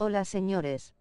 Hola señores.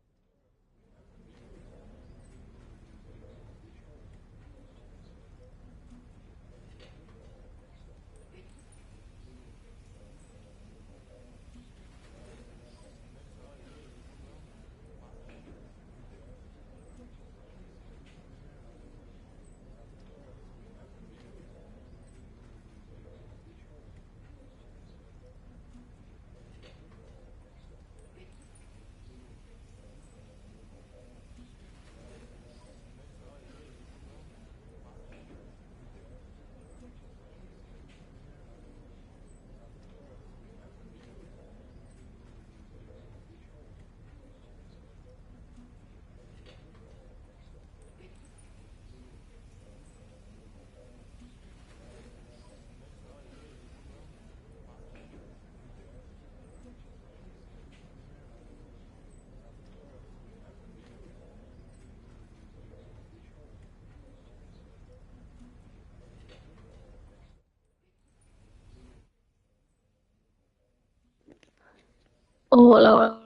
Hola, hola,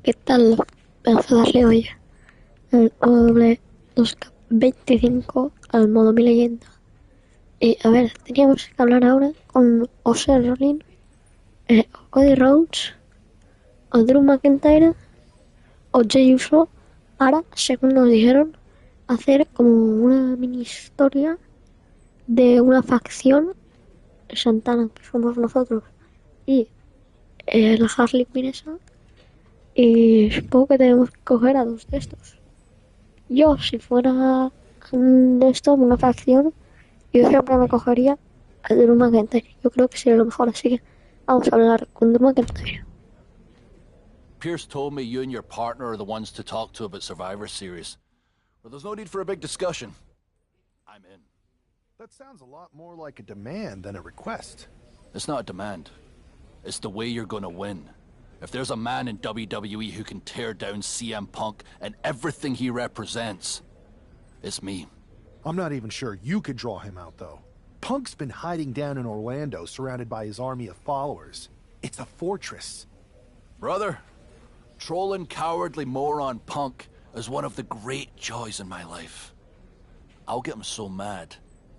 ¿qué tal? Vamos a darle hoy el W2K25 al modo mi leyenda. Y a ver, teníamos que hablar ahora con Ose Rollins, o Cody Rhodes, o Drew McIntyre, o Jey Uso, para, según nos dijeron, hacer como una mini historia de una facción Santana, que somos nosotros, y la Harley Quinn esa, y supongo que tenemos que coger a dos de estos. Yo, si fuera esto, una facción, yo siempre me cogería al Drew McIntyre. Yo creo que sería lo mejor, así que vamos a hablar con Drew McIntyre. Pierce told me you and your partner are the ones to talk to about Survivor Series. Well, there's no need for a big discussion. I'm in. That sounds a lot more like a demand than a request. It's not a demand. It's the way you're gonna win. If there's a man in WWE who can tear down CM Punk and everything he represents, it's me. I'm not even sure you could draw him out, though. Punk's been hiding down in Orlando, surrounded by his army of followers. It's a fortress. Brother, trolling cowardly moron Punk is one of the great joys in my life. I'll get him so mad,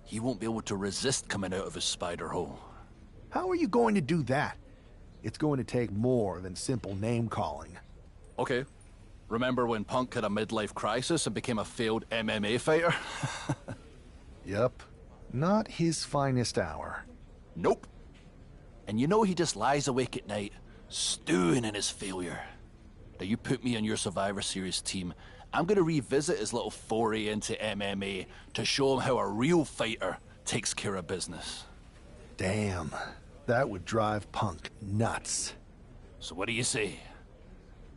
he won't be able to resist coming out of his spider hole. How are you going to do that? It's going to take more than simple name-calling. Okay. Remember when Punk had a midlife crisis and became a failed MMA fighter? Yep. Not his finest hour. Nope. And you know he just lies awake at night, stewing in his failure. Now you put me on your Survivor Series team, I'm gonna revisit his little foray into MMA to show him how a real fighter takes care of business. Damn. That would drive Punk nuts. So what do you say?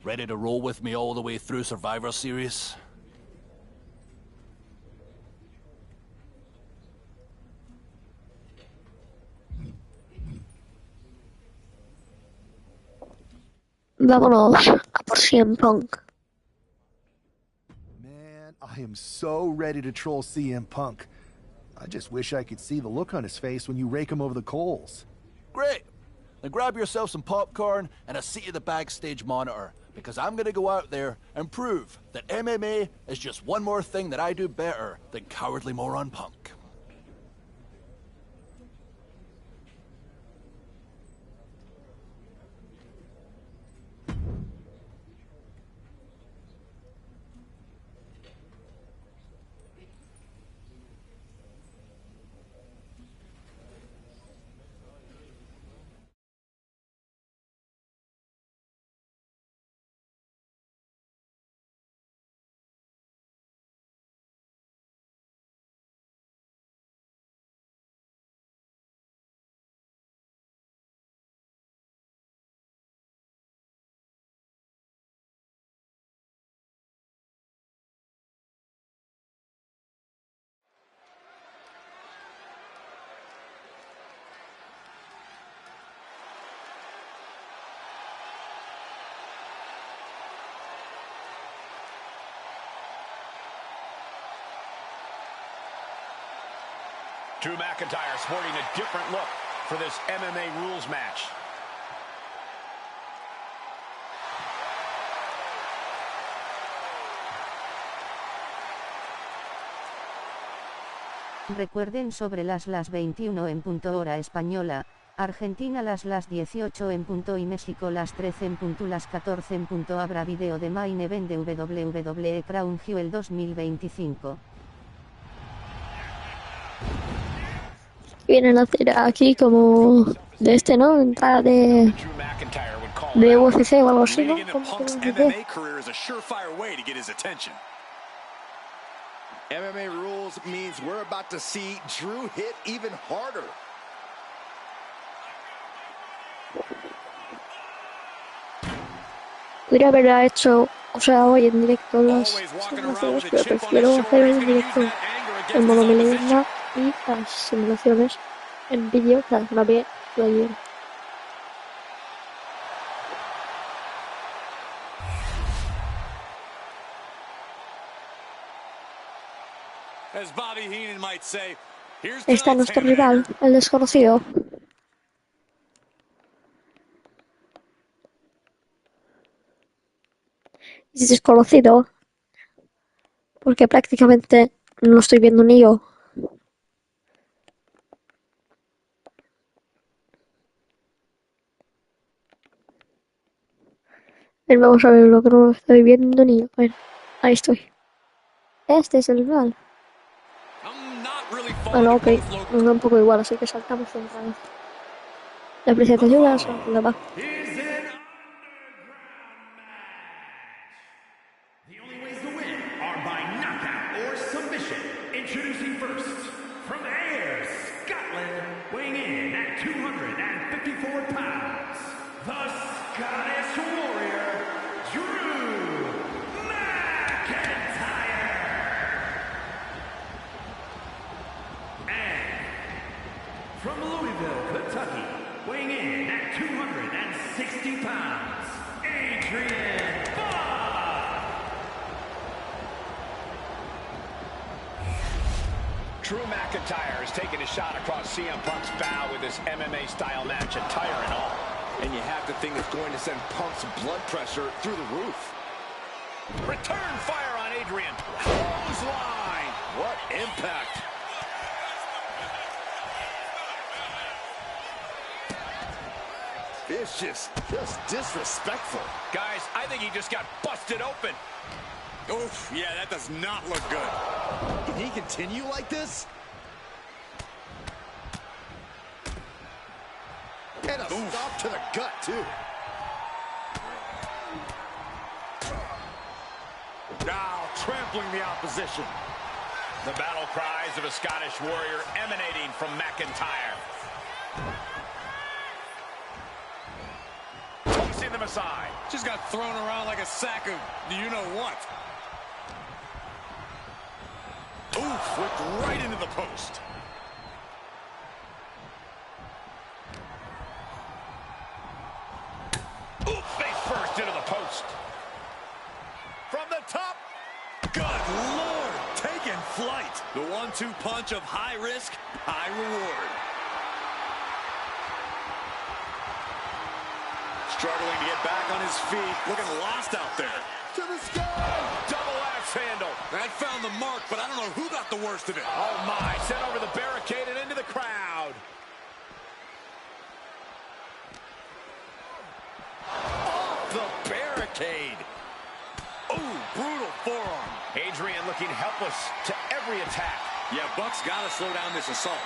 Ready to roll with me all the way through Survivor Series? Vámonos a por CM Punk. Man, I am so ready to troll CM Punk. I just wish I could see the look on his face when you rake him over the coals. Great! Then grab yourself some popcorn and a seat at the backstage monitor, because I'm gonna go out there and prove that MMA is just one more thing that I do better than cowardly moron Punk. Drew McIntyre sporting a different look for this MMA rules match. Recuerden sobre las 21 en punto hora española, Argentina las 18 en punto y México las 13 en punto, las 14 en punto habrá video de Main Event de WWE Crown Jewel 2025. Vienen a hacer aquí como de este, ¿no? Entrada de UFC o algo así, ¿no? MMA rules means we're about to see Drew hit even harder. Podría haberla hecho, o sea, hoy en directo las simulaciones, pero prefiero hacer en directo el modo mi leyenda y las simulaciones en vídeo, que las grabé ayer. Está nuestro rival, el desconocido. Es desconocido porque prácticamente no lo estoy viendo ni yo. Vamos a ver lo que no lo estoy viendo ni yo. Bueno, ahí estoy. Este es el rival. Bueno, ok, nos da un poco igual, así que saltamos otra vez. La presentación de la segunda va. Drew McIntyre is taking a shot across CM Punk's bow with this MMA-style match, attire and all. And you have to think it's going to send Punk's blood pressure through the roof. Return fire on Adrian. Clothesline. What impact. It's just disrespectful. Guys, I think he just got busted open. Oof, yeah, that does not look good. Can he continue like this? And a stop to the gut, too. Now trampling the opposition. The battle cries of a Scottish warrior emanating from McIntyre. Tossing them aside. Just got thrown around like a sack of you-know-what. Ooh, flipped right into the post. Ooh, face first into the post. From the top. Good Lord, taking flight. The 1-2 punch of high risk, high reward. Struggling to get back on his feet, looking lost out there. To the sky. Double axe handle. That found the mark, but I don't know who got the worst of it. Oh my, sent over the barricade and into the crowd. Off the barricade. Ooh, brutal forearm. Adrian looking helpless to every attack. Yeah, Buck's got to slow down this assault.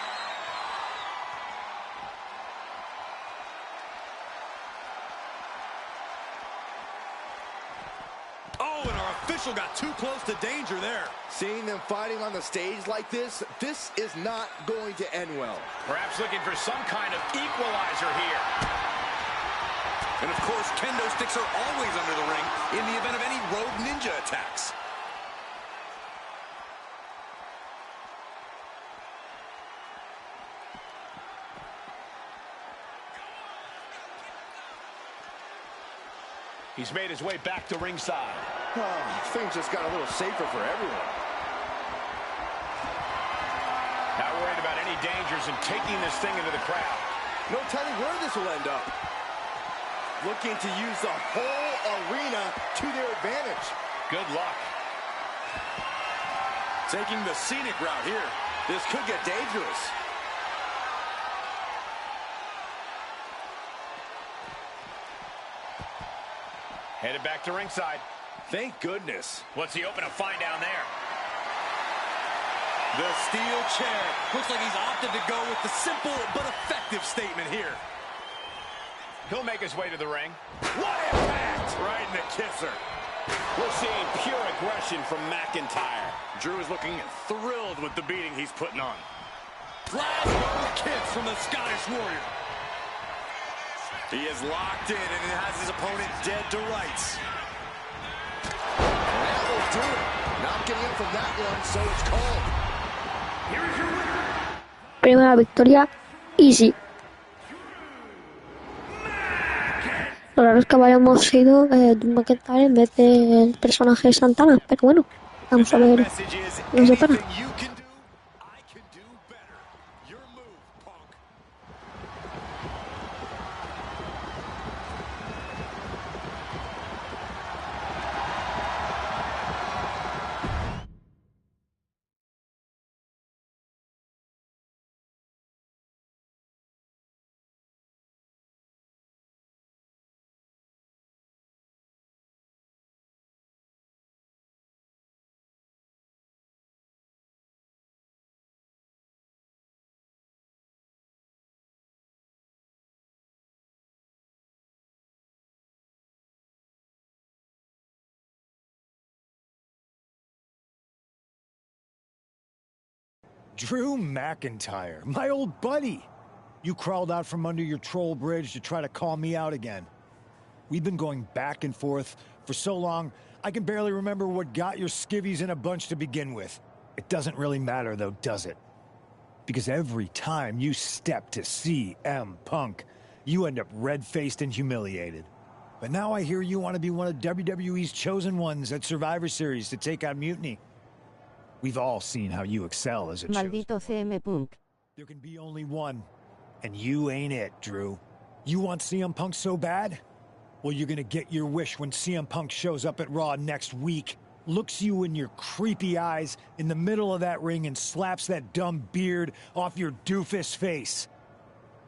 Official got too close to danger there. Seeing them fighting on the stage like this is not going to end well. Perhaps looking for some kind of equalizer here. And of course, kendo sticks are always under the ring in the event of any rogue ninja attacks. He's made his way back to ringside. Oh, things just got a little safer for everyone. Not worried about any dangers in taking this thing into the crowd. No telling where this will end up. Looking to use the whole arena to their advantage. Good luck. Taking the scenic route here. This could get dangerous. Headed back to ringside. Thank goodness. What's he hoping to find down there? The steel chair. Looks like he's opted to go with the simple but effective statement here. He'll make his way to the ring. What impact! Right in the kisser. We're seeing pure aggression from McIntyre. Drew is looking thrilled with the beating he's putting on. Glasgow kicks from the Scottish Warrior. He is locked in and has his opponent dead to rights. And that will do it. Not getting up from that one, so it's called. Here is your winner. Primera victoria, easy. Lo raro es que habíamos sido Drew McIntyre en vez del personaje de Santana, pero bueno, vamos a ver. No sé para. Drew McIntyre, my old buddy. You crawled out from under your troll bridge to try to call me out again. We've been going back and forth for so long, I can barely remember what got your skivvies in a bunch to begin with. It doesn't really matter though, does it? Because every time you step to CM Punk, you end up red-faced and humiliated. But now I hear you want to be one of WWE's chosen ones at Survivor Series to take out Mutiny. We've all seen how you excel as a Maldito CM Punk. There can be only one, and you ain't it, Drew. You want CM Punk so bad? Well, you're gonna get your wish when CM Punk shows up at Raw next week, looks you in your creepy eyes in the middle of that ring and slaps that dumb beard off your doofus face.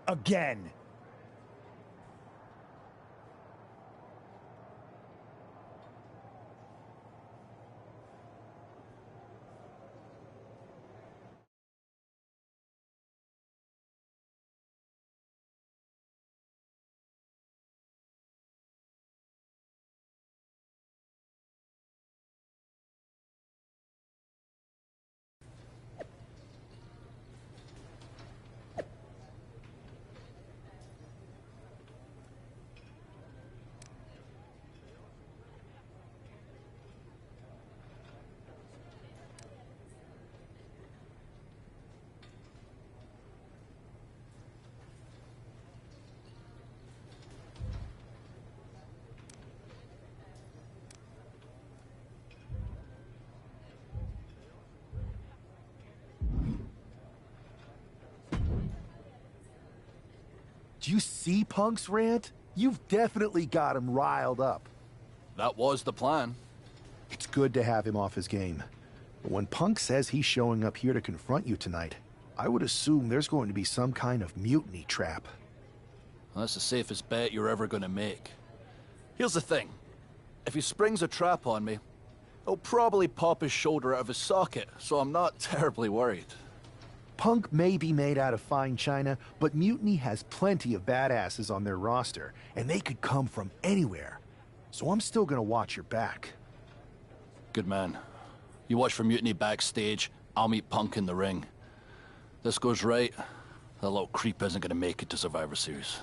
Again. Do you see Punk's rant? You've definitely got him riled up. That was the plan. It's good to have him off his game. But when Punk says he's showing up here to confront you tonight, I would assume there's going to be some kind of mutiny trap. Well, that's the safest bet you're ever going to make. Here's the thing. If he springs a trap on me, he'll probably pop his shoulder out of his socket, so I'm not terribly worried. Punk may be made out of fine china, but Mutiny has plenty of badasses on their roster, and they could come from anywhere. So I'm still gonna watch your back. Good man. You watch for Mutiny backstage, I'll meet Punk in the ring. This goes right, that little creep isn't gonna make it to Survivor Series.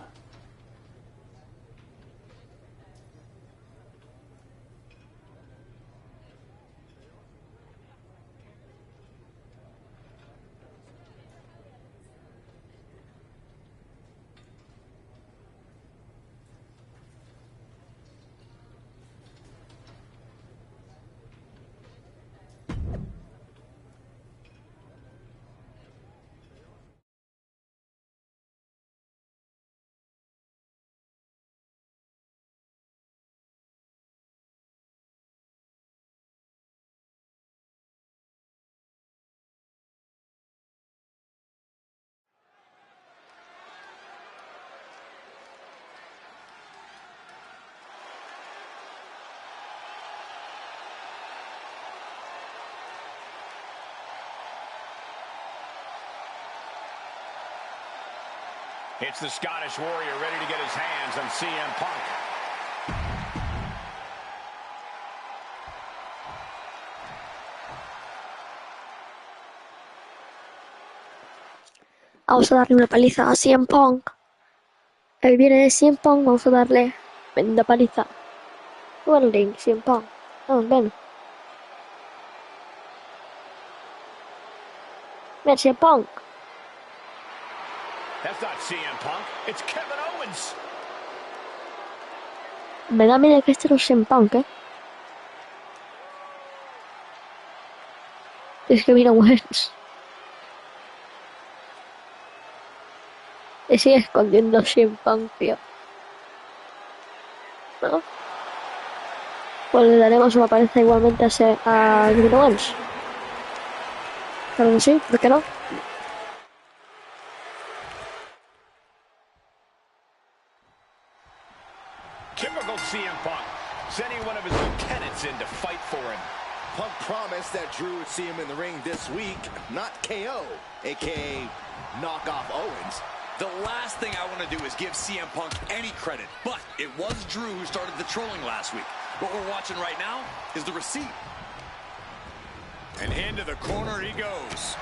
It's the Scottish Warrior ready to get his hands on CM Punk. Vamos a darle una paliza a CM Punk. Ahí viene CM Punk, vamos a darle tremenda paliza. Sube al ring, CM Punk. Vamos, ven. Ven, CM Punk. That's not CM Punk, it's Kevin Owens. Me da miedo que este no es CM Punk, Es que mira Owens. Se sigue escondiendo CM Punk, tío. ¿No? Pues le daremos una paliza igualmente a Kevin Owens. Claro que sí, ¿por qué no? Typical CM Punk, sending one of his lieutenants in to fight for him. Punk promised that Drew would see him in the ring this week, not KO, aka knock off Owens. The last thing I want to do is give CM Punk any credit, but it was Drew who started the trolling last week. What we're watching right now is the receipt. And into the corner he goes.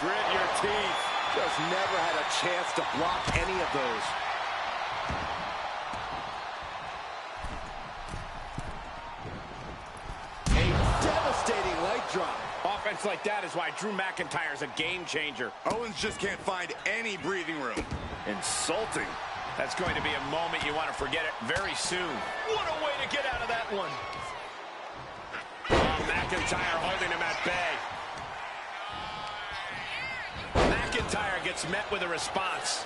Grit your teeth. Just never had a chance to block any of those. A devastating leg drop. Offense like that is why Drew McIntyre's a game changer. Owens just can't find any breathing room. Insulting. That's going to be a moment you want to forget it very soon. What a way to get out of that one. Oh, McIntyre holding him at bay. McIntyre gets met with a response.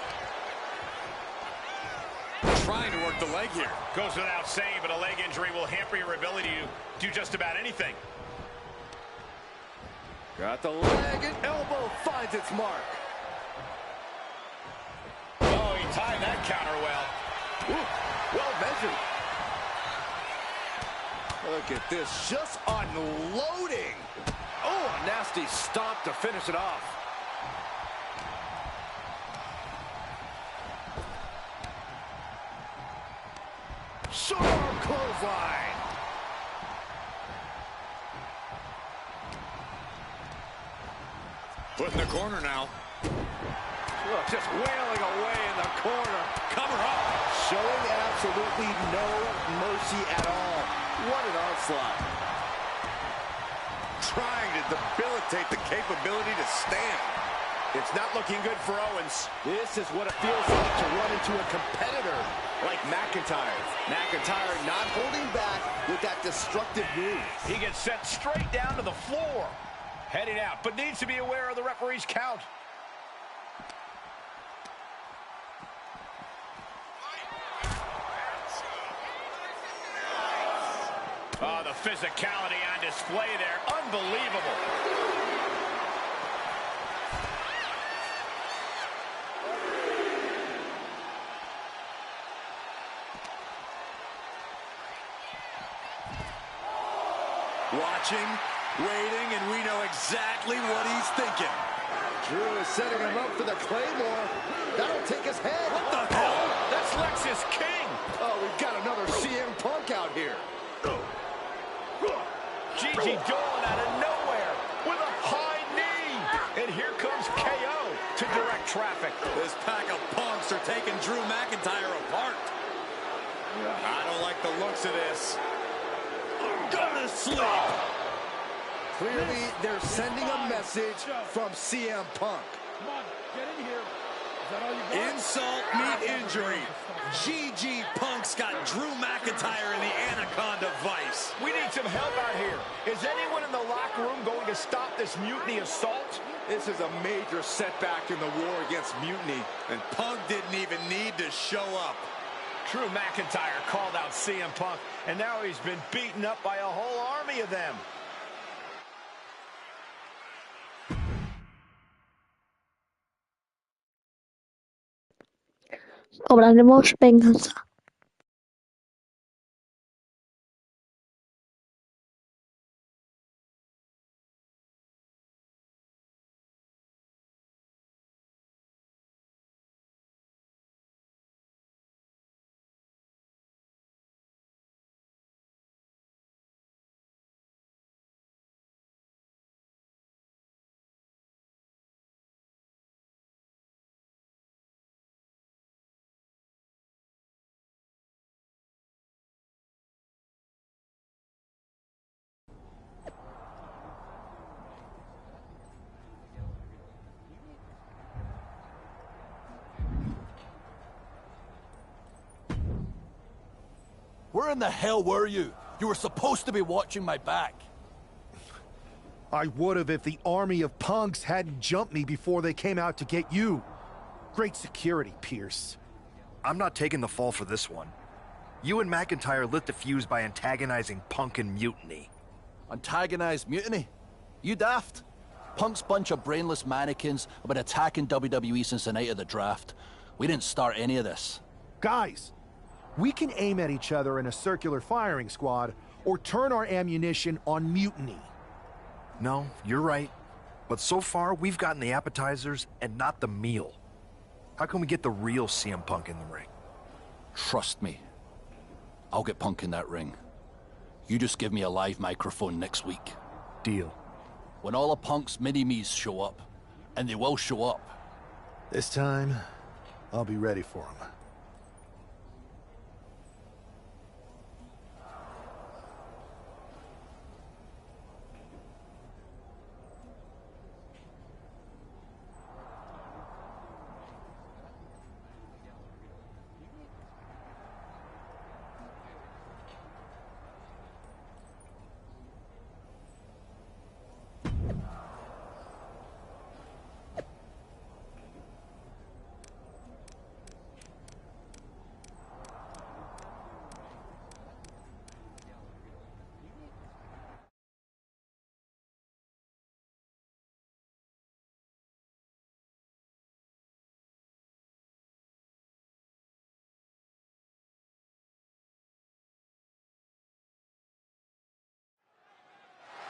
Trying to work the leg here. Goes without saying, but a leg injury will hamper your ability to do just about anything. Got the leg and elbow finds its mark. Oh, he timed that counter well. Ooh, well measured. Look at this, just unloading. Oh, a nasty stomp to finish it off. Short arm clothesline. Put in the corner now. Look, just wailing away in the corner. Cover up. Showing absolutely no mercy at all. What an onslaught. Trying to debilitate the capability to stand. It's not looking good for Owens. This is what it feels like to run into a competitor like McIntyre. McIntyre not holding back with that destructive move. He gets sent straight down to the floor. Heading out, but needs to be aware of the referee's count. Oh, the physicality on display there. Unbelievable. Watching, waiting, and we know exactly what he's thinking. Drew is setting him up for the Claymore. That'll take his head. What the hell? That's Lexus King. Oh, we've got another CM Punk out here. Gigi Dolan out of nowhere with a high knee. And here comes KO to direct traffic. This pack of punks are taking Drew McIntyre apart. I don't like the looks of this. Go to sleep. Clearly, they're sending a message from CM Punk. Come on, get in here. Is that all you got? Insult meet injury. GG Punk's got Drew McIntyre in the Anaconda Vice. We need some help out here. Is anyone in the locker room going to stop this mutiny assault? This is a major setback in the war against mutiny. And Punk didn't even need to show up. Drew McIntyre called out CM Punk, and now he's been beaten up by a whole army of them. Cobraremos venganza. Where in the hell were you? You were supposed to be watching my back. I would have if the army of punks hadn't jumped me before they came out to get you. Great security, Pierce. I'm not taking the fall for this one. You and McIntyre lit the fuse by antagonizing Punk and Mutiny. Antagonized Mutiny? You daft? Punk's bunch of brainless mannequins have been attacking WWE since the night of the draft. We didn't start any of this. Guys, we can aim at each other in a circular firing squad or turn our ammunition on Mutiny. No, you're right. But so far, we've gotten the appetizers and not the meal. How can we get the real CM Punk in the ring? Trust me. I'll get Punk in that ring. You just give me a live microphone next week. Deal. When all of Punk's mini-me's show up, and they will show up. This time, I'll be ready for him.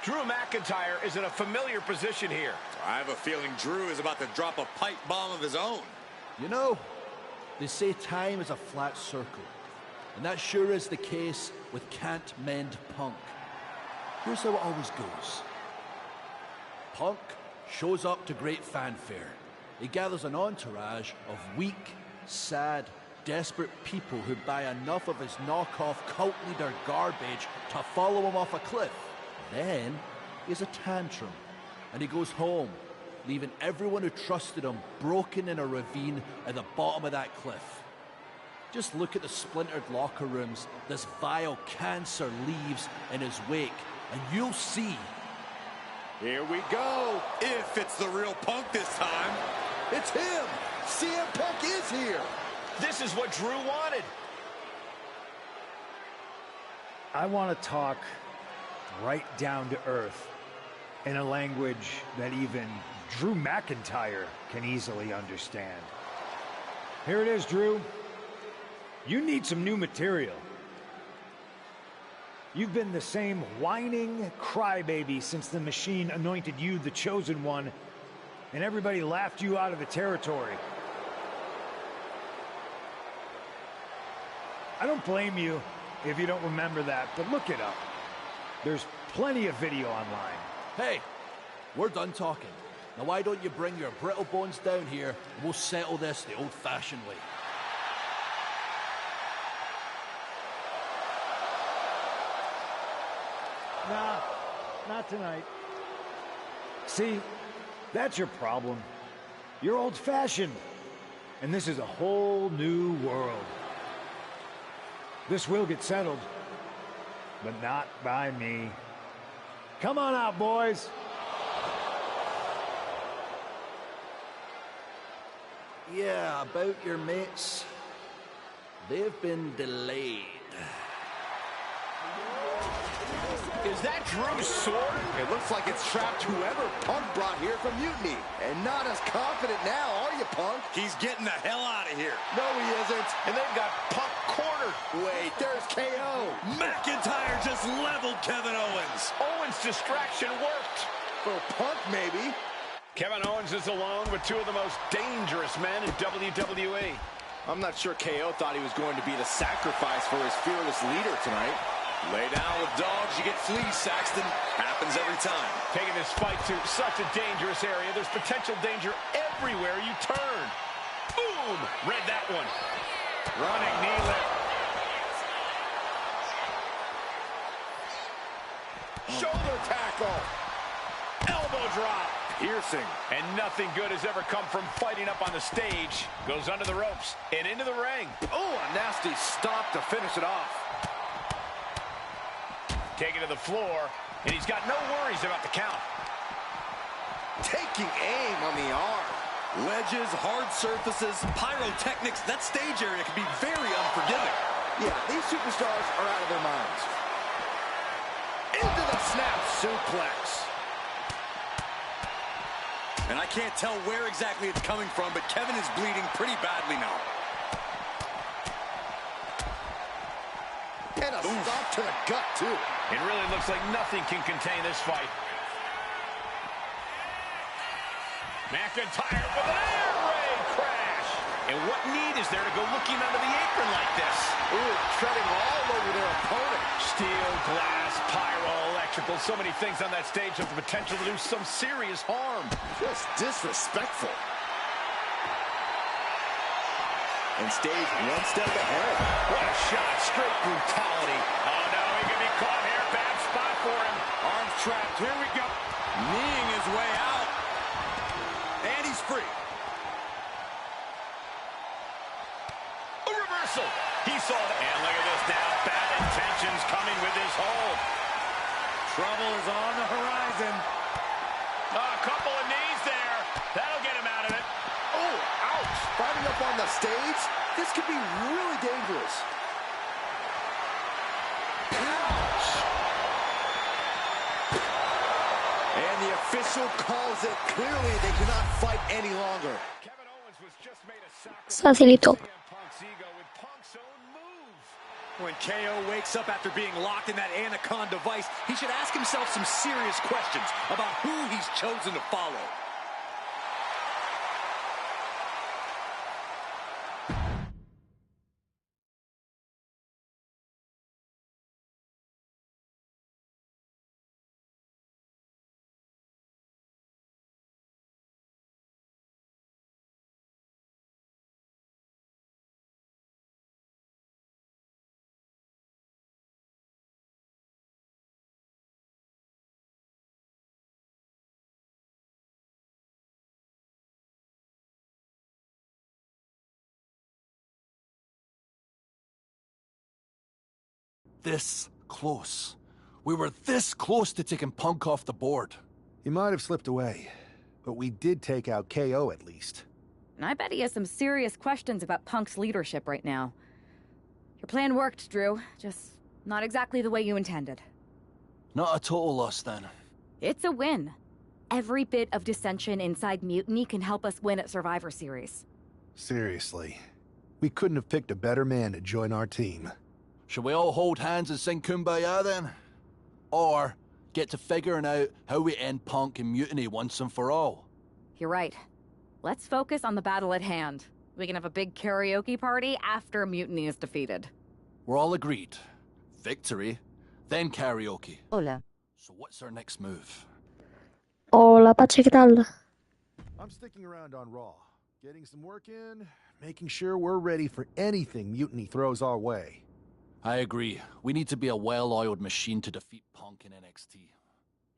Drew McIntyre is in a familiar position here. I have a feeling Drew is about to drop a pipe bomb of his own. You know, they say time is a flat circle. And that sure is the case with Can't Mend Punk. Here's how it always goes. Punk shows up to great fanfare. He gathers an entourage of weak, sad, desperate people who buy enough of his knockoff cult leader garbage to follow him off a cliff. Then he has a tantrum, and he goes home, leaving everyone who trusted him broken in a ravine at the bottom of that cliff. Just look at the splintered locker rooms this vile cancer leaves in his wake, and you'll see. Here we go. If it's the real Punk this time. It's him. CM Punk is here. This is what Drew wanted. I want to talk right down to earth in a language that even Drew McIntyre can easily understand. Here it is, Drew. You need some new material. You've been the same whining crybaby since the Machine anointed you the chosen one, and everybody laughed you out of the territory. I don't blame you if you don't remember that, but look it up. There's plenty of video online. Hey, we're done talking. Now why don't you bring your brittle bones down here and we'll settle this the old-fashioned way. Nah, not tonight. See, that's your problem. You're old-fashioned, and this is a whole new world. This will get settled, but not by me. Come on out, boys. Yeah, about your mates. They've been delayed. Is that Drew's sword? It looks like it's trapped whoever Punk brought here from Mutiny. And not as confident now, are you, Punk? He's getting the hell out of here. No, he isn't. And they've got Punk cornered. Wait, there's KO. McIntyre just leveled Kevin Owens. Owens' distraction worked. For Punk, maybe. Kevin Owens is alone with two of the most dangerous men in WWE. I'm not sure KO thought he was going to be the sacrifice for his fearless leader tonight. Lay down with dogs, you get fleas, Saxton. Happens every time. Taking this fight to such a dangerous area. There's potential danger everywhere you turn. Boom! Read that one. Running knee lift. Shoulder tackle. Elbow drop. Piercing. And nothing good has ever come from fighting up on the stage. Goes under the ropes and into the ring. Oh, a nasty stop to finish it off. Taken to the floor, and he's got no worries about the count. Taking aim on the arm. Ledges, hard surfaces, pyrotechnics. That stage area can be very unforgiving. Yeah, these superstars are out of their minds. Into the snap suplex. And I can't tell where exactly it's coming from, but Kevin is bleeding pretty badly now. And a stop to the gut, too. It really looks like nothing can contain this fight. McIntyre with an air raid crash. And what need is there to go looking under the apron like this? Ooh, treading all over their opponent. Steel, glass, pyro, electrical, so many things on that stage have the potential to do some serious harm. Just disrespectful. And stays one step ahead. What a shot, straight brutality. Oh no, he can be caught here, bad spot for him. Arms trapped, here we go. Kneeing his way out. And he's free. A reversal. He saw that. And look at this now, bad intentions coming with his hold. Trouble is on the horizon. A couple of knees there. That'll get him out of it. Oh, ouch. Fighting up on the stage, this could be really dangerous. Ouch. And the official calls it. Clearly, they cannot fight any longer. Kevin Owens was just made a sacrifice. Facilito. Punk's ego with Punk's own move. When KO wakes up after being locked in that Anaconda vice, he should ask himself some serious questions about who he's chosen to follow. This close. We were this close to taking Punk off the board. He might have slipped away, but we did take out KO at least. And I bet he has some serious questions about Punk's leadership right now. Your plan worked, Drew. Just not exactly the way you intended. Not a total loss, then. It's a win. Every bit of dissension inside Mutiny can help us win at Survivor Series. Seriously. We couldn't have picked a better man to join our team. Shall we all hold hands and sing Kumbaya, then? Or get to figuring out how we end Punk and Mutiny once and for all? You're right. Let's focus on the battle at hand. We can have a big karaoke party after Mutiny is defeated. We're all agreed. Victory, then karaoke. Hola. So what's our next move? Hola, Pache, ¿qué tal? I'm sticking around on Raw, getting some work in, making sure we're ready for anything Mutiny throws our way. I agree. We need to be a well-oiled machine to defeat Punk in NXT.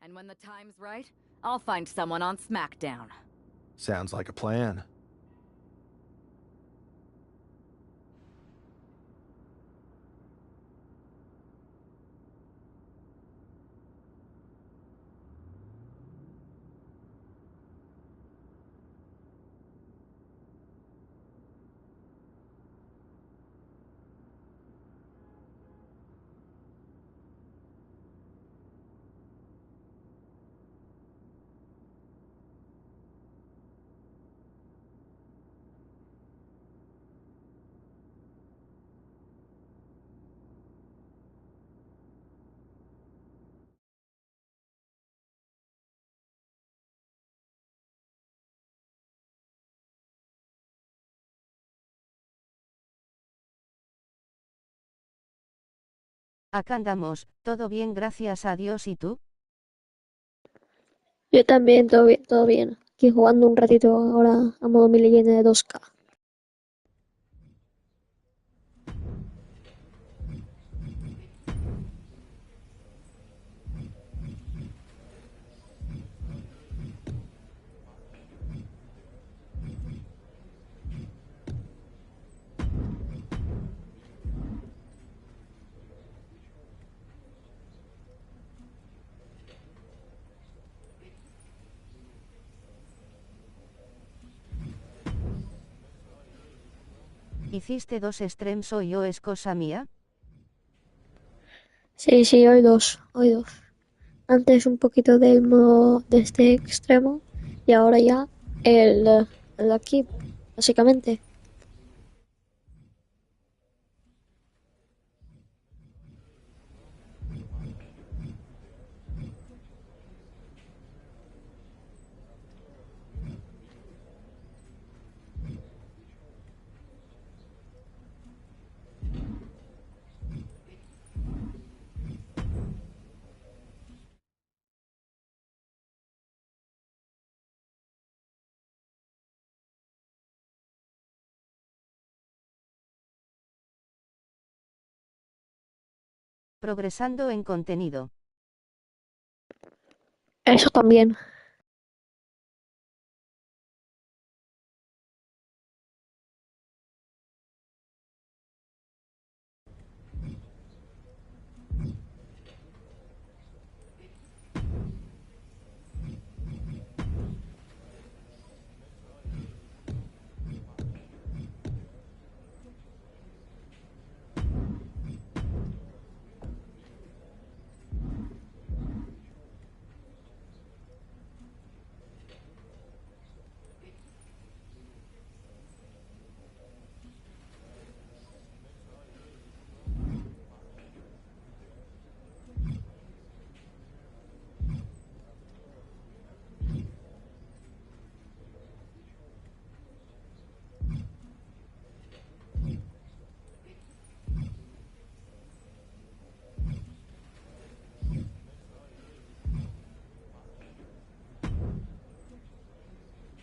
And when the time's right, I'll find someone on SmackDown. Sounds like a plan. Acá andamos, todo bien gracias a Dios, ¿y tú? Yo también, todo bien, todo bien. Aquí jugando un ratito ahora a modo mi leyenda de 2K. ¿Hiciste 2 streams hoy o es cosa mía? Sí, hoy dos. Antes un poquito del modo de este extremo y ahora ya el aquí, básicamente. Progresando en contenido. Eso también.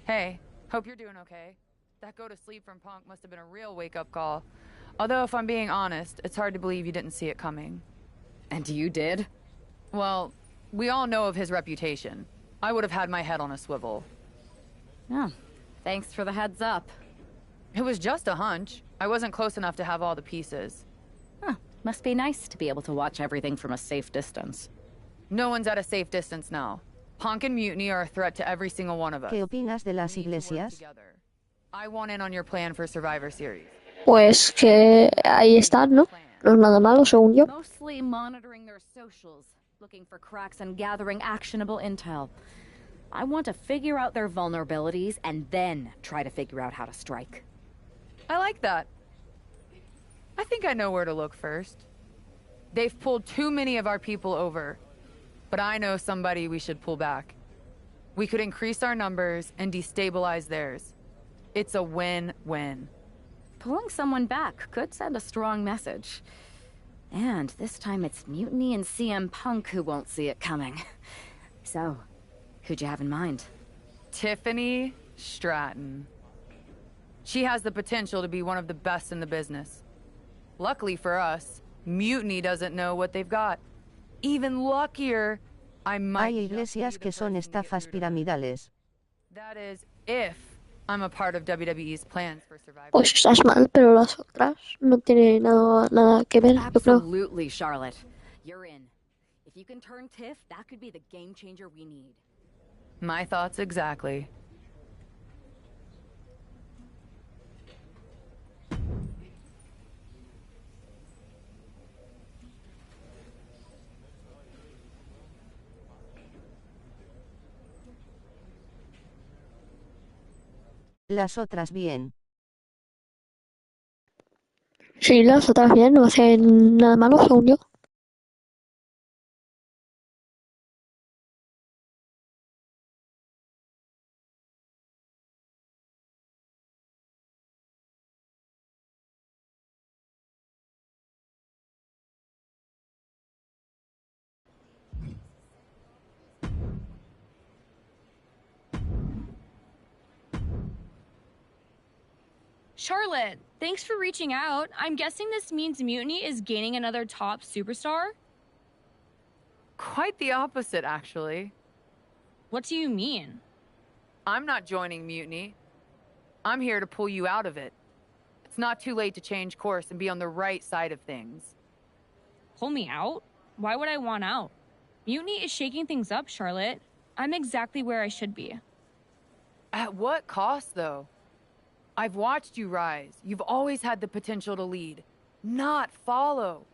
Hey, hope you're doing okay. That go to sleep from Punk must have been a real wake-up call. Although, if I'm being honest, it's hard to believe you didn't see it coming. And you did? Well, we all know of his reputation. I would have had my head on a swivel. Oh, thanks for the heads up. It was just a hunch. I wasn't close enough to have all the pieces. Huh, must be nice to be able to watch everything from a safe distance. No one's at a safe distance now. Punk and Mutiny are a threat to every single one of us. ¿Qué opinas de las We need to work iglesias? together. I want in on your plan for Survivor Series. Pues que ahí están, ¿no? No es nada malo, según yo. Mostly monitoring their socials, looking for cracks and gathering actionable intel. I want to figure out their vulnerabilities and then try to figure out how to strike. I like that. I think I know where to look first. They've pulled too many of our people over. But I know somebody we should pull back. We could increase our numbers and destabilize theirs. It's a win-win. Pulling someone back could send a strong message. And this time it's Mutiny and CM Punk who won't see it coming. So, who'd you have in mind? Tiffany Stratton. She has the potential to be one of the best in the business. Luckily for us, Mutiny doesn't know what they've got. Even luckier, I might. Hay iglesias que son estafas piramidales. That is, if I'm a part of WWE's plans for Survivor. Pues estás mal, pero las otras no tienen nada que ver, yo creo. Absolutely, Charlotte. You're in. If you can turn Tiff, that could be the game changer we need. My thoughts exactly. Las otras bien. Sí, las otras bien, no hacen nada malo, según yo. Charlotte, thanks for reaching out. I'm guessing this means Mutiny is gaining another top superstar? Quite the opposite, actually. What do you mean? I'm not joining Mutiny. I'm here to pull you out of it. It's not too late to change course and be on the right side of things. Pull me out? Why would I want out? Mutiny is shaking things up, Charlotte. I'm exactly where I should be. At what cost, though? I've watched you rise. You've always had the potential to lead, not follow.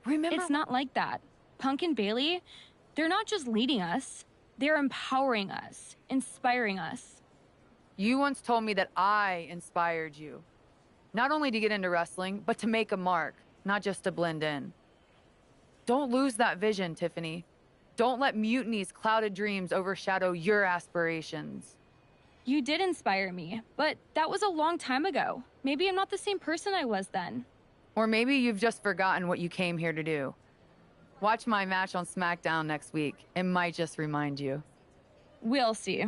Remember? It's not like that. Punk and Bailey, they're not just leading us. They're empowering us, inspiring us. You once told me that I inspired you. Not only to get into wrestling, but to make a mark, not just to blend in. Don't lose that vision, Tiffany. Don't let Mutiny's clouded dreams overshadow your aspirations. You did inspire me, but that was a long time ago. Maybe I'm not the same person I was then. Or maybe you've just forgotten what you came here to do. Watch my match on SmackDown next week. It might just remind you. We'll see.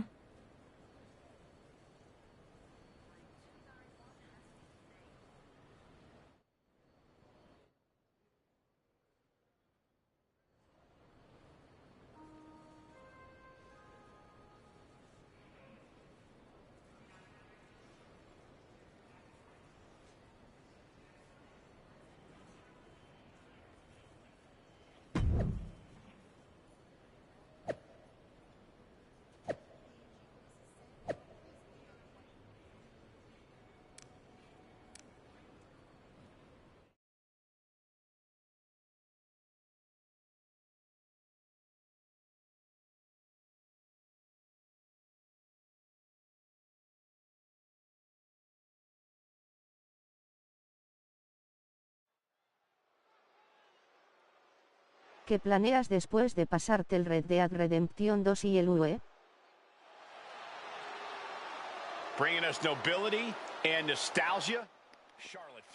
¿Qué planeas después de pasarte el Red Dead Redemption 2 y el UE?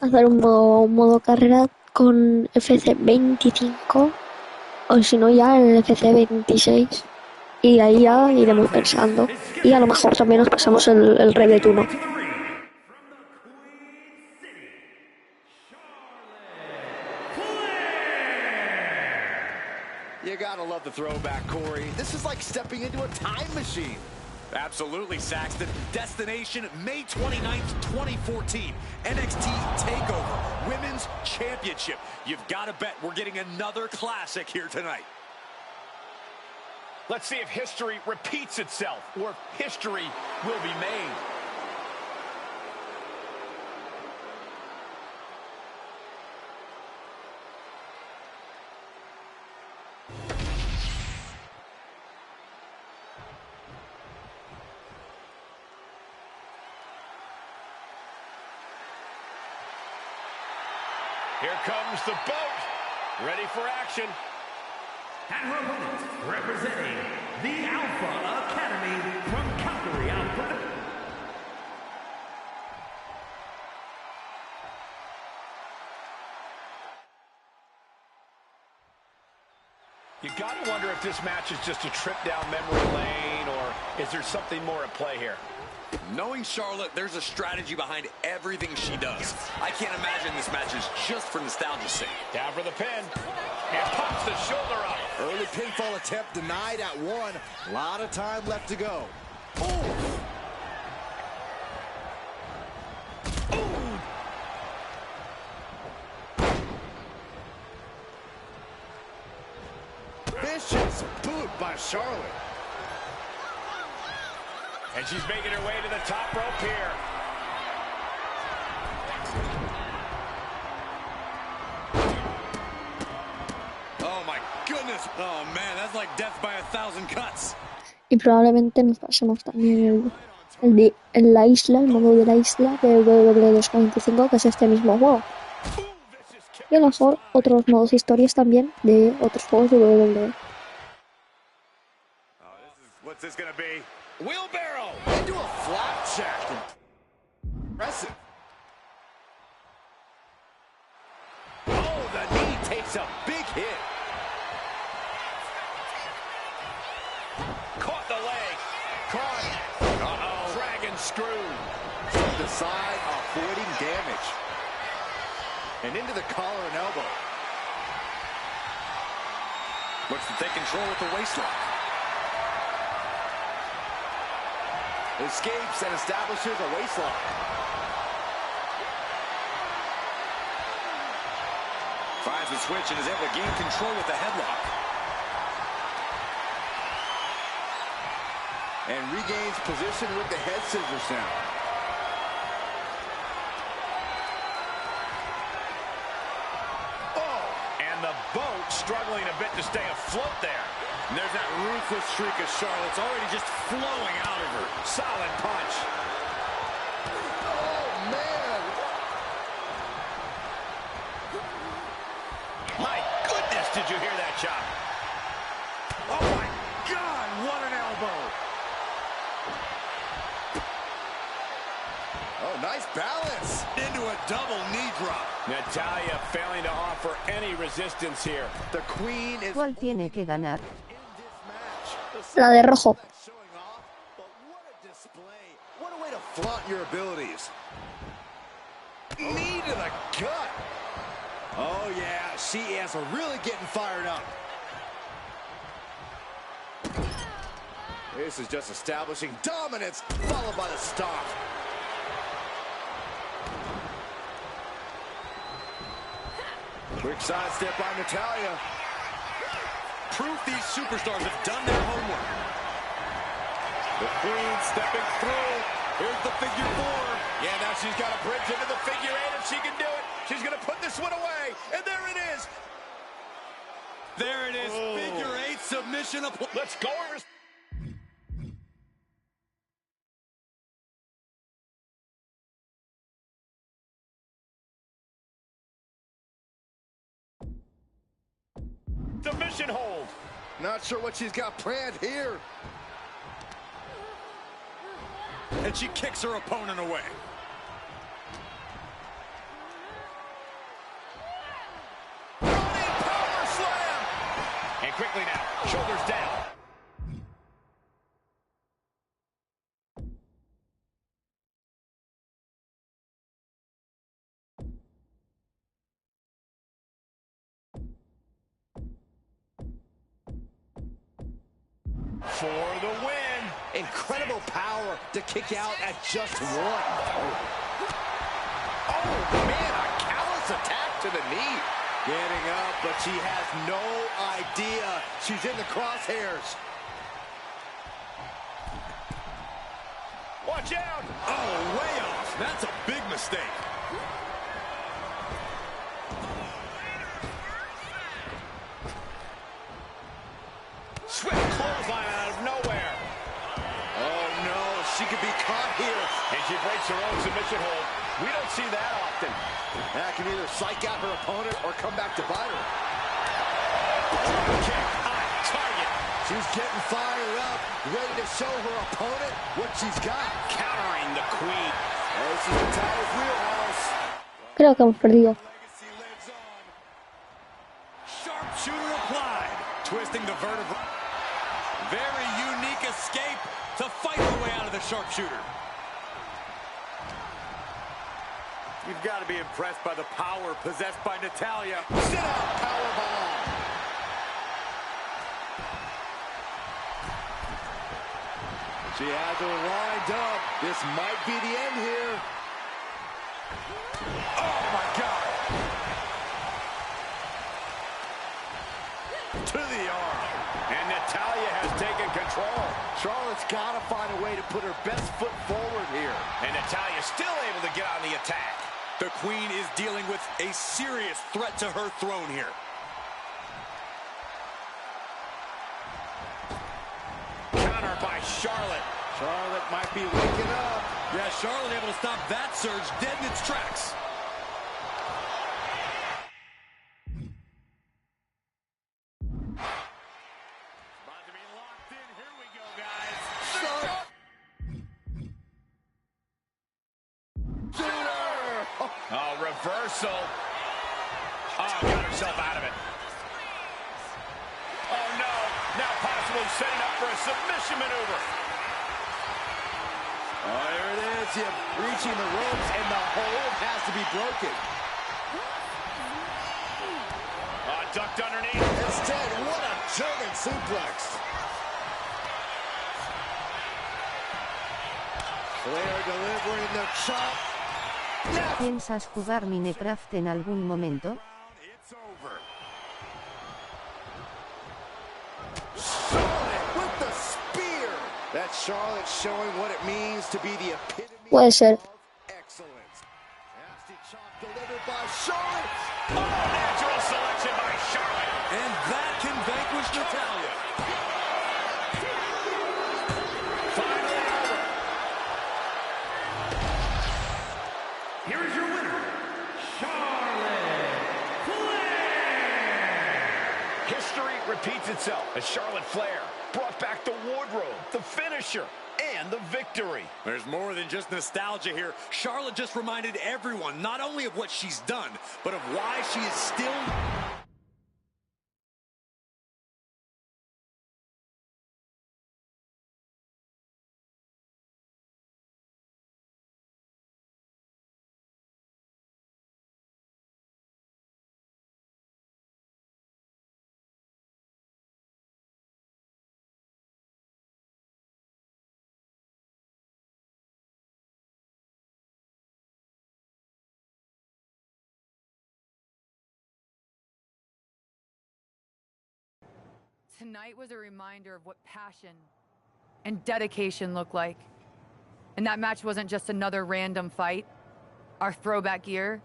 Hacer un modo carrera con FC25 o si no ya el FC26 y ahí ya iremos pensando y a lo mejor también nos pasamos el Red Dead 1. You gotta love the throwback, Corey. This is like stepping into a time machine. Absolutely, Saxton. Destination, May 29th, 2014. NXT TakeOver, Women's Championship. You've got to bet we're getting another classic here tonight. Let's see if history repeats itself, or if history will be made. Here comes the boat, ready for action. And her opponent, representing the Alpha Academy from Calgary, Alberta. You gotta wonder if this match is just a trip down memory lane, or is there something more at play here? Knowing Charlotte, there's a strategy behind everything she does. I can't imagine this match is just for nostalgia's sake. Down for the pin. And pops the shoulder up. Early pinfall attempt denied at 1. A lot of time left to go. Ooh. Vicious boot by Charlotte. And she's making her way to the top rope here. Oh my goodness. Oh man, that's like death by 1,000 cuts. Y probablemente nos pasemos también el la isla, el modo de la isla de WWE 245, que es este mismo juego. Y a lo mejor otros modos historias también de otros juegos de WWE. What's this gonna be? Wheelbarrow into a flapjack. Impressive. Oh, the knee takes a big hit. Caught the leg. Caught. Uh-oh. Dragon screw. From the side, avoiding damage. And into the collar and elbow. Looks to take control with the waistlock. Escapes and establishes a waistlock. Finds the switch and is able to gain control with the headlock. And regains position with the head scissors now. struggling a bit to stay afloat there. And there's that ruthless streak of Charlotte's already just flowing out of her. Solid punch. Oh, man. My goodness, did you hear that chop? Oh, my God, what an elbow. Oh, nice balance. Into a double knee drop. Natalya failing to offer any resistance here. The queen is... ¿Cuál tiene que ganar? La de rojo. What a way to flaunt your abilities. Knee to the gut. Oh, yeah, she is really getting fired up. This is just establishing dominance, followed by the stomp. Quick sidestep by Natalya. Proof these superstars have done their homework. The queen stepping through. Here's the figure four. Yeah, now she's got a bridge into the figure eight if she can do it. She's going to put this one away, and there it is. There it is, figure eight submission. Let's go. Submission hold. Not sure what she's got planned here. And she kicks her opponent away. Running power slam. And quickly now, shoulders down. For the win. Incredible power to kick out at just one. Oh, man, a callous attack to the knee. Getting up, but she has no idea she's in the crosshairs. Watch out. Oh, way off. That's a big mistake. Swift clothesline out of nowhere. Oh, no, she could be caught here. And she breaks her own submission hold. We don't see that often. That can either psych out her opponent or come back to bite her. Kick on target. She's getting fired up, ready to show her opponent what she's got. Countering the queen. This is Natalya's wheelhouse. Creo que hemos perdido. Sharpshooter applied. Twisting the vertebra. Very unique escape to fight her way out of the sharpshooter. You've got to be impressed by the power possessed by Natalya. Sit out, powerbomb. She has her lined up. This might be the end here. Oh, my God. To the arm. And Natalya has taken control. Charlotte's got to find a way to put her best foot forward here. And Natalya's still able to get on the attack. The queen is dealing with a serious threat to her throne here. Counter by Charlotte. Charlotte might be waking up. Yeah, Charlotte able to stop that surge dead in its tracks. About to be locked in. Here we go, guys. Oh, reversal. Oh, got herself out of it. Oh, no. Now possibly setting up for a submission maneuver. Oh, there it is. You're reaching the ropes, and the hold has to be broken. Ducked underneath. Instead, what a German suplex. Flair delivering the chop. ¿Piensas jugar Minecraft en algún momento? It's over. Charlotte with the spear. That's Charlotte showing what it means to be the epitome Puede ser. of excellence. Nasty chop delivered by Charlotte. Oh, natural selection by Charlotte. And that can vanquish Natalya. Finally over. Here is your winner, Charlotte Flair. History repeats itself as Charlotte Flair brought back the wardrobe, the finisher, and the victory. There's more than just nostalgia here. Charlotte just reminded everyone not only of what she's done, but of why she is still... Tonight was a reminder of what passion and dedication look like. And that match wasn't just another random fight. Our throwback gear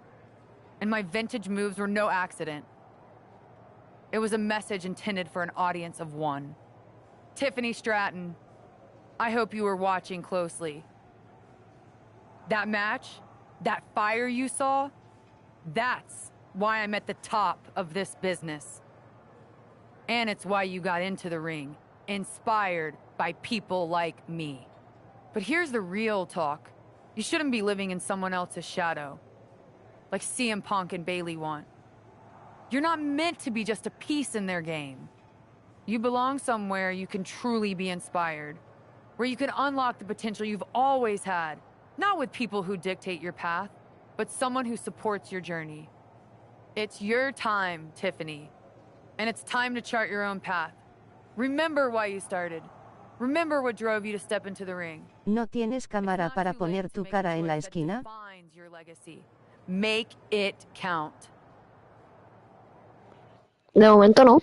and my vintage moves were no accident. It was a message intended for an audience of one. Tiffany Stratton, I hope you were watching closely. That match, that fire you saw, that's why I'm at the top of this business. And it's why you got into the ring, inspired by people like me. But here's the real talk. You shouldn't be living in someone else's shadow, like CM Punk and Bayley want. You're not meant to be just a piece in their game. You belong somewhere you can truly be inspired, where you can unlock the potential you've always had, not with people who dictate your path, but someone who supports your journey. It's your time, Tiffany. And it's time to chart your own path. Remember why you started. Remember what drove you to step into the ring. ¿No tienes cámara para poner tu cara en la esquina? Make it count. De momento no.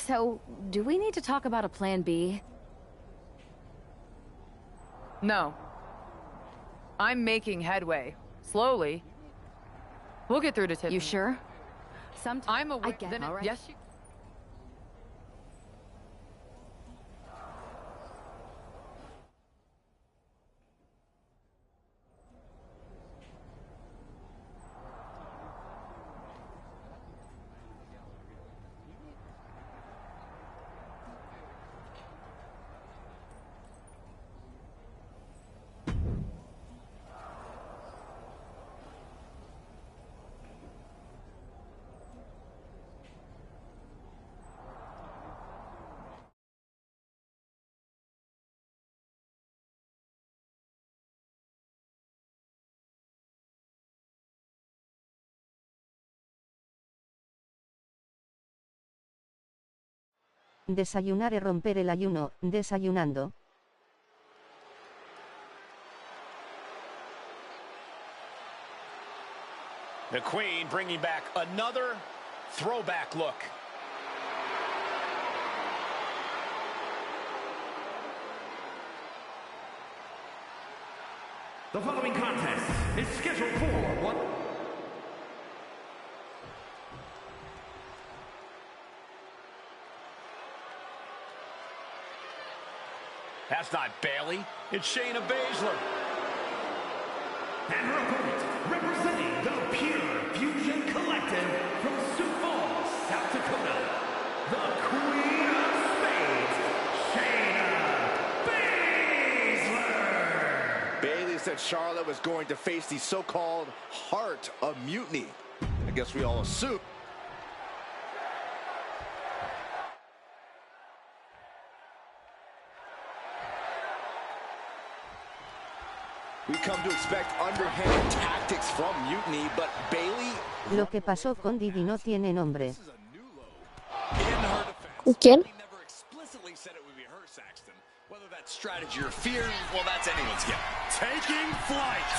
So, do we need to talk about a plan B? No. I'm making headway. Slowly. We'll get through to Tiffany. You sure? I'm aware. I get it. All right. Yes, you... Desayunar y romper el ayuno, desayunando. The Queen bringing back another throwback look. The following contest is scheduled for one. That's not Bayley, it's Shayna Baszler. And her opponent, representing the Pure Fusion Collective from Sioux Falls, South Dakota, the Queen of Spades, Shayna Baszler. Bayley said Charlotte was going to face the so-called Heart of Mutiny. I guess we all assume. We come to expect underhanded tactics from Mutiny, but Bayley... Lo que pasó con Didi no tiene nombre. ¿Quién? Whether that's strategy or fear, well, that's anyone's guess. Taking flight.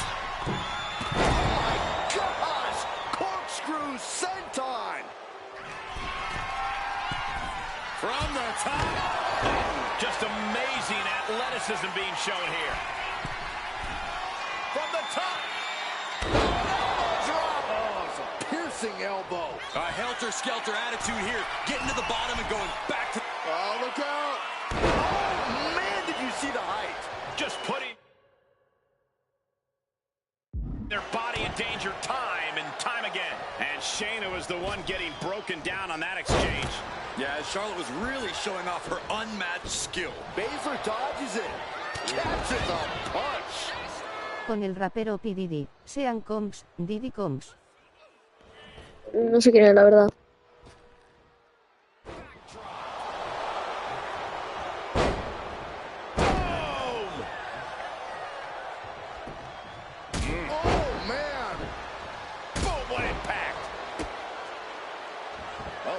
Oh my gosh! Corkscrew senton! From the top. Just amazing athleticism being shown here. From the top. Elbow drop! Oh, it's a piercing elbow. A helter-skelter attitude here. Getting to the bottom and going back to... Oh, look out! Oh, man, did you see the height? Just putting their body in danger time and time again. And Shayna was the one getting broken down on that exchange. Yeah, Charlotte was really showing off her unmatched skill. Baszler dodges it. Catches a punch. Con el rapero P. Diddy, sean comps, Diddy comps. No sé quién es, la verdad.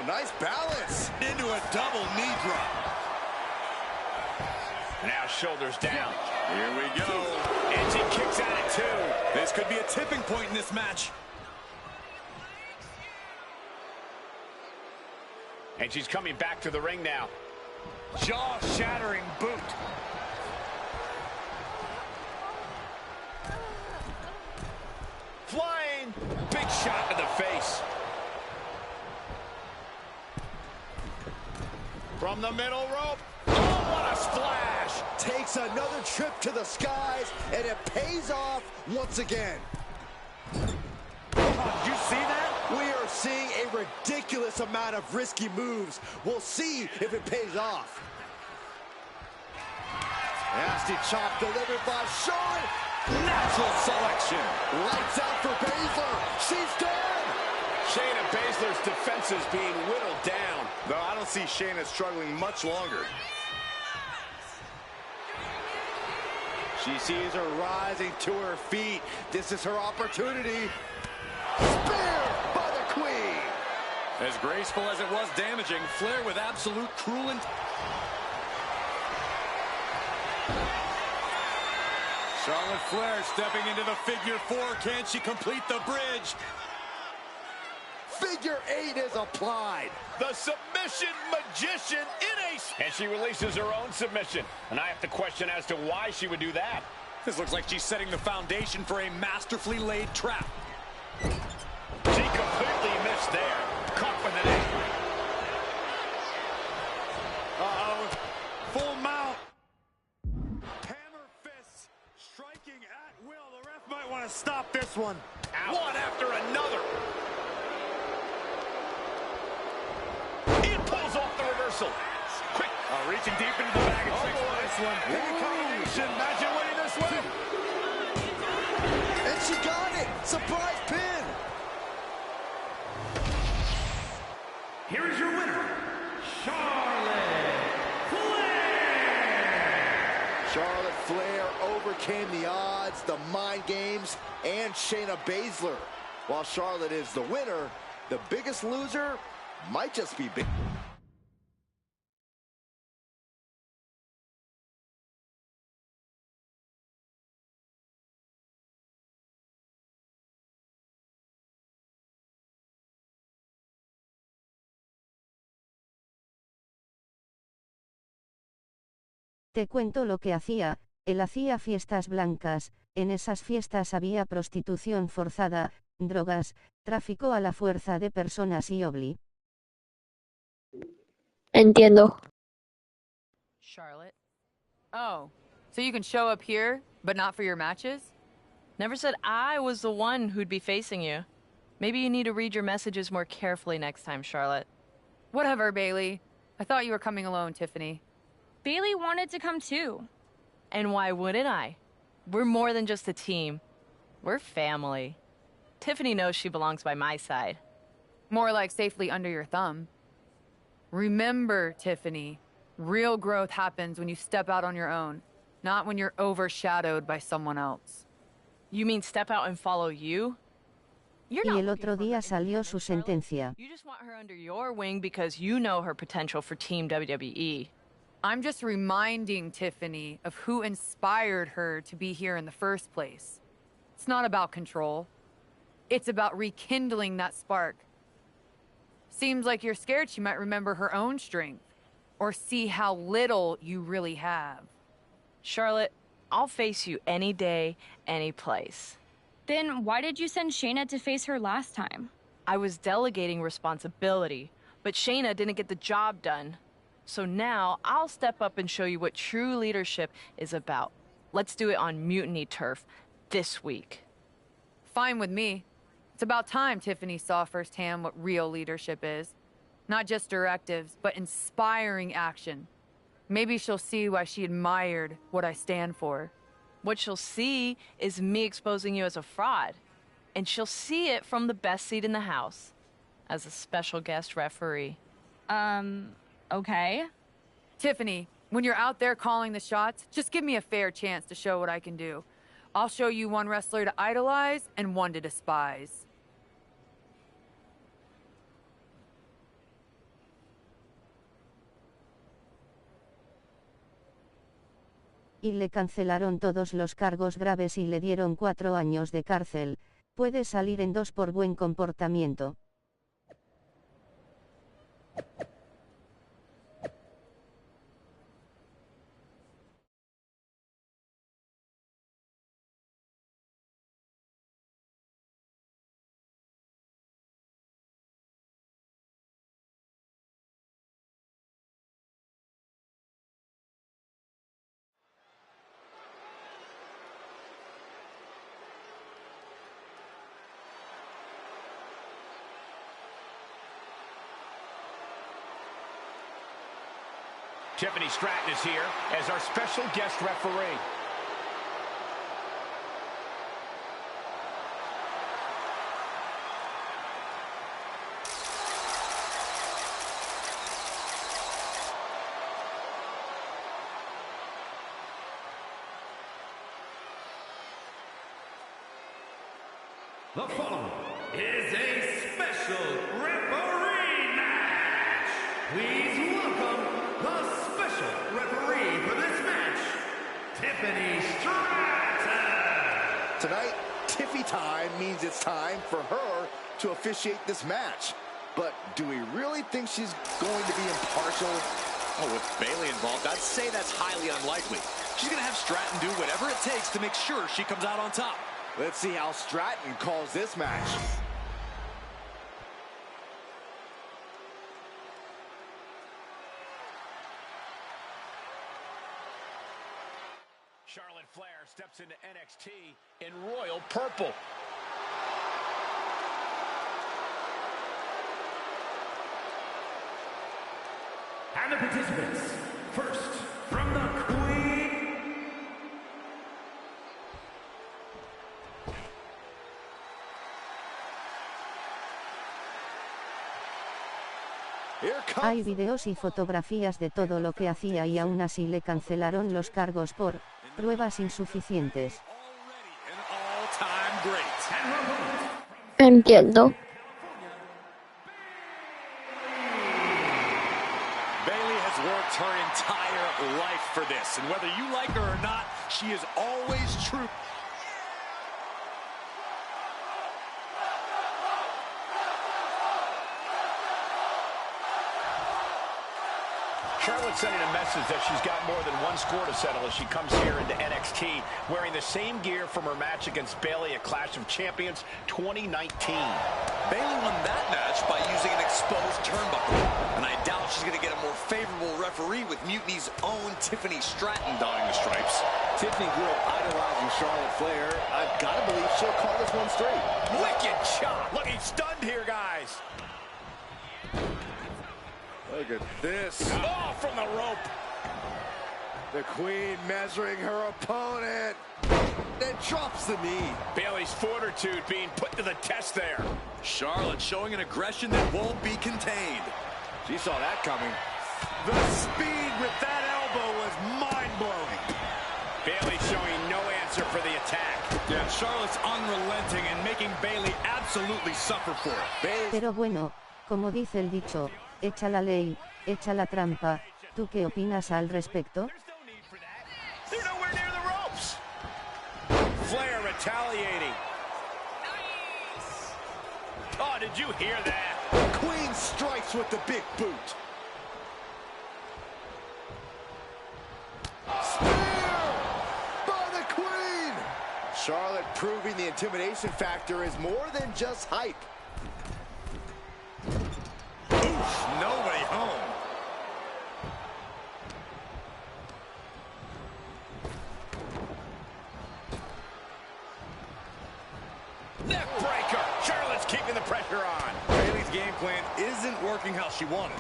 Nice balance. Into a double knee drop. Now shoulders down. Here we go. And she kicks out at 2. This could be a tipping point in this match. And she's coming back to the ring now. Jaw-shattering boot. Flying. Big shot to the face. From the middle rope. Oh, what a splash. Takes another trip to the skies, and it pays off once again. Oh, did you see that? We are seeing a ridiculous amount of risky moves. We'll see if it pays off. Nasty chop delivered by Charlotte. Natural selection. Lights out for Baszler. She's done. Shayna Baszler's defense is being whittled down. Though I don't see Shayna struggling much longer. She sees her rising to her feet. This is her opportunity. Spear by the Queen. As graceful as it was damaging, Flair with absolute cruel intent. Charlotte Flair stepping into the figure 4. Can she complete the bridge? Figure 8 is applied. The submission magician in a... And she releases her own submission. And I have to question as to why she would do that. This looks like she's setting the foundation for a masterfully laid trap. She completely missed there. Caught with an ankle. Uh-oh. Full mount. Hammer fists striking at will. The ref might want to stop this one. Ow. One after another. Pulls off the reversal. Quick. Reaching deep into the bag. Nice one. Big combination. Imagine winning this one. And she got it. Surprise pin. Here is your winner, Charlotte Flair. Charlotte Flair overcame the odds, the mind games, and Shayna Baszler. While Charlotte is the winner, the biggest loser might just be big. Te cuento lo que hacía. Él hacía fiestas blancas. En esas fiestas había prostitución forzada, drogas, tráfico a la fuerza de personas y obli. Entiendo. Charlotte. Oh, so you can show up here, but not for your matches? Never said I was the one who'd be facing you. Maybe you need to read your messages more carefully next time, Charlotte. Whatever, Bayley. I thought you were coming alone, Tiffany. Bayley wanted to come too. And why wouldn't I? We're more than just a team. We're family. Tiffany knows she belongs by my side. More like safely under your thumb. Remember, Tiffany, real growth happens when you step out on your own, not when you're overshadowed by someone else. You mean step out and follow you? You're Y not el otro día salió su sentencia. You just want her under your wing because you know her potential for Team WWE. I'm just reminding Tiffany of who inspired her to be here in the first place. It's not about control. It's about rekindling that spark. Seems like you're scared she might remember her own strength, or see how little you really have. Charlotte, I'll face you any day, any place. Then why did you send Shayna to face her last time? I was delegating responsibility, but Shayna didn't get the job done. So now I'll step up and show you what true leadership is about. Let's do it on Mutiny turf this week. Fine with me. It's about time Tiffany saw firsthand what real leadership is. Not just directives, but inspiring action. Maybe she'll see why she admired what I stand for. What she'll see is me exposing you as a fraud. And she'll see it from the best seat in the house, as a special guest referee. Okay. Tiffany, when you're out there calling the shots, just give me a fair chance to show what I can do. I'll show you one wrestler to idolize and one to despise. Y le cancelaron todos los cargos graves y le dieron 4 años de cárcel. Puede salir en 2 por buen comportamiento. Tiffany Stratton is here as our special guest referee. The following is a special referee match. Please welcome the special referee for this match, Tiffany Stratton. Tonight, Tiffy time means it's time for her to officiate this match. But do we really think she's going to be impartial? Oh, with Bayley involved, I'd say that's highly unlikely. She's going to have Stratton do whatever it takes to make sure she comes out on top. Let's see how Stratton calls this match. Charlotte Flair steps into NXT in royal purple. And the participants, first from the Queen. Hay videos y fotografías de todo lo que hacía y aún así le cancelaron los cargos por pruebas insuficientes. Entiendo. Bayley has worked her entire life for this, and whether you like her or not, she is always true. Charlotte sending a message that she's got more than one score to settle as she comes here into NXT wearing the same gear from her match against Bayley at Clash of Champions 2019. Bayley won that match by using an exposed turnbuckle, and I doubt she's going to get a more favorable referee with Mutiny's own Tiffany Stratton donning the stripes. Tiffany grew up idolizing Charlotte Flair. I've got to believe she'll call this one straight. Wicked shot. Looking stunned here, guys. Look at this. Oh, from the rope. The Queen measuring her opponent. Then drops the knee. Bayley's fortitude being put to the test there. Charlotte showing an aggression that won't be contained. She saw that coming. The speed with that elbow was mind-blowing. Bayley showing no answer for the attack. Yeah, Charlotte's unrelenting and making Bayley absolutely suffer for it. Pero bueno, como dice el dicho, echa la ley, echa la trampa. ¿Tú qué opinas al respecto? They're nowhere near the ropes. Flair retaliating. Oh, did you hear that? Queen strikes with the big boot. Spear by the Queen. Charlotte proving the intimidation factor is more than just hype. Oof, nobody home. Neck breaker. Charlotte's keeping the pressure on. Bayley's game plan isn't working how she wanted.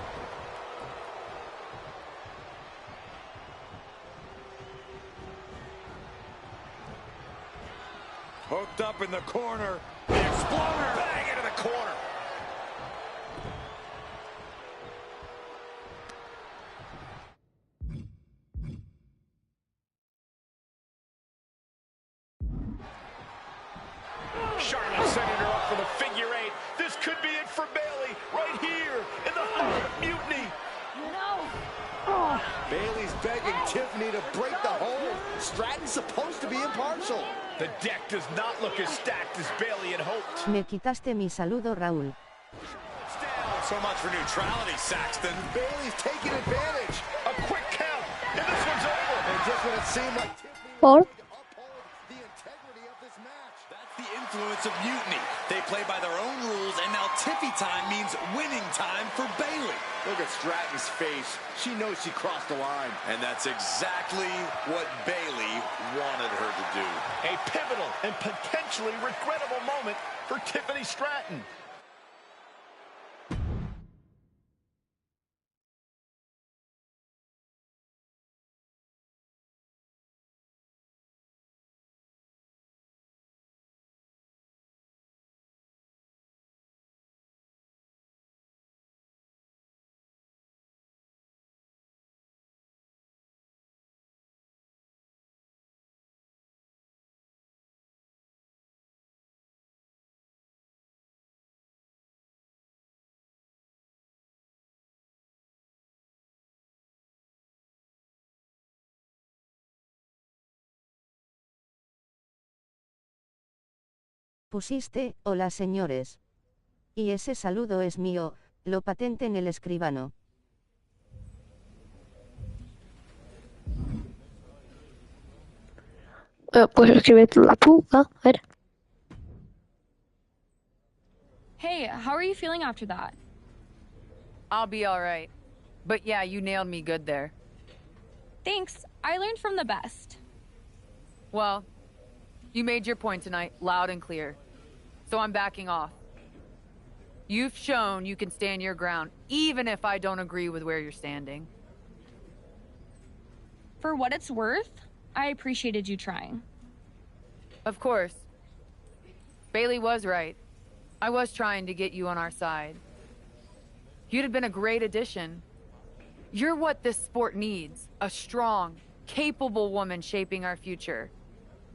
Hooked up in the corner. The exploder. Bang into the corner. Charlotte setting her up for the figure eight. This could be it for Bayley right here in the heart of mutiny. No. Bayley's begging Tiffany to break the hold. Stratton's supposed to be impartial. The deck does not look as stacked as Bayley had hoped. Me quitaste mi saludo, Raúl. So much for neutrality, Saxton. Bayley's taking advantage. A quick count, and this one's over. And just when it seemed like Tiffany Por. would uphold the integrity of this match. That's the influence of mutiny. They play by their own rules, and now Tiffy time means winning time for Bayley. Look at Stratton's face. She knows she crossed the line. And that's exactly what Bayley wanted her to do. A pivotal and potentially regrettable moment for Tiffany Stratton. Pusiste, hola señores. Y ese saludo es mío, lo patente en el escribano. Pues escríbete la puta, a ver. Hey, how are you feeling after that? I'll be all right. But yeah, you nailed me good there. Thanks. I learned from the best. Well, you made your point tonight, loud and clear. So I'm backing off. You've shown you can stand your ground, even if I don't agree with where you're standing. For what it's worth, I appreciated you trying. Of course. Bayley was right. I was trying to get you on our side. You'd have been a great addition. You're what this sport needs. A strong, capable woman shaping our future.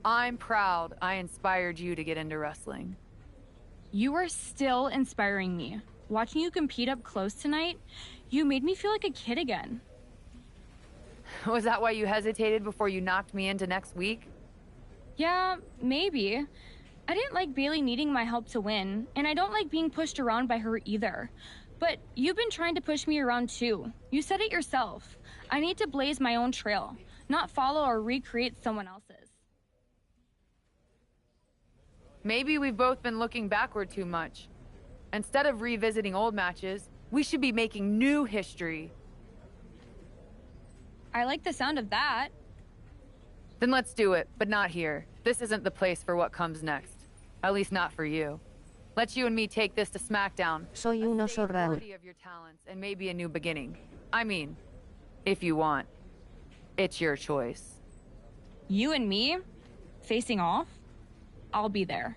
I'm proud I inspired you to get into wrestling. You are still inspiring me. Watching you compete up close tonight, you made me feel like a kid again. Was that why you hesitated before you knocked me into next week? Yeah, maybe. I didn't like Bayley needing my help to win, and I don't like being pushed around by her either. But you've been trying to push me around too. You said it yourself. I need to blaze my own trail, not follow or recreate someone else's. Maybe we've both been looking backward too much. Instead of revisiting old matches, we should be making new history. I like the sound of that. Then let's do it, but not here. This isn't the place for what comes next. At least not for you. Let you and me take this to SmackDown. Soy un oso Raúl. Of your talents and maybe a new beginning. I mean, if you want. It's your choice. You and me? Facing off? I'll be there.